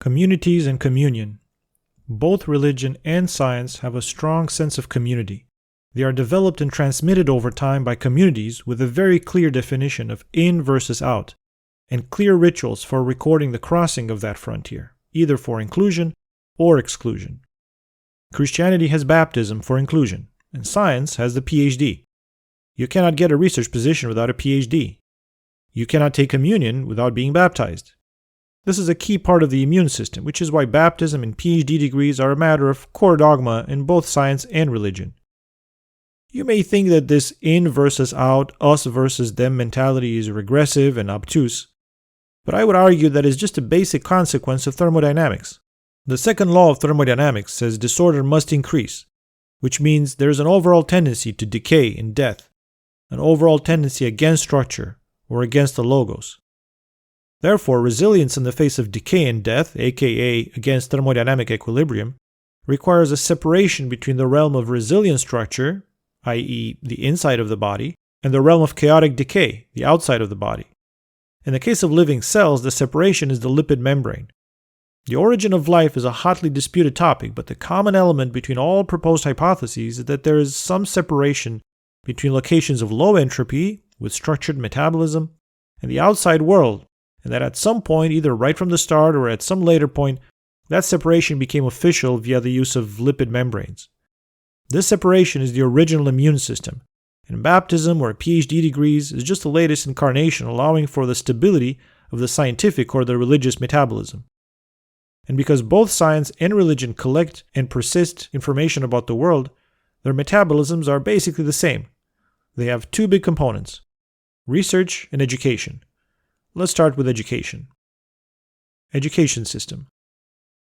Communities and communion. Both religion and science have a strong sense of community. They are developed and transmitted over time by communities with a very clear definition of in versus out, and clear rituals for recording the crossing of that frontier, either for inclusion or exclusion. Christianity has baptism for inclusion, and science has the PhD. You cannot get a research position without a PhD. You cannot take communion without being baptized. This is a key part of the immune system, which is why baptism and PhD degrees are a matter of core dogma in both science and religion. You may think that this in versus out, us versus them mentality is regressive and obtuse, but I would argue that it's just a basic consequence of thermodynamics. The second law of thermodynamics says disorder must increase, which means there is an overall tendency to decay and death, an overall tendency against structure or against the logos. Therefore, resilience in the face of decay and death, aka against thermodynamic equilibrium, requires a separation between the realm of resilient structure, i.e. the inside of the body, and the realm of chaotic decay, the outside of the body. In the case of living cells, the separation is the lipid membrane. The origin of life is a hotly disputed topic, but the common element between all proposed hypotheses is that there is some separation between locations of low entropy, with structured metabolism, and the outside world, and that at some point, either right from the start or at some later point, that separation became official via the use of lipid membranes. This separation is the original immune system, and baptism or PhD degrees is just the latest incarnation allowing for the stability of the scientific or the religious metabolism. And because both science and religion collect and persist information about the world, their metabolisms are basically the same. They have two big components: research and education. Let's start with education. Education system.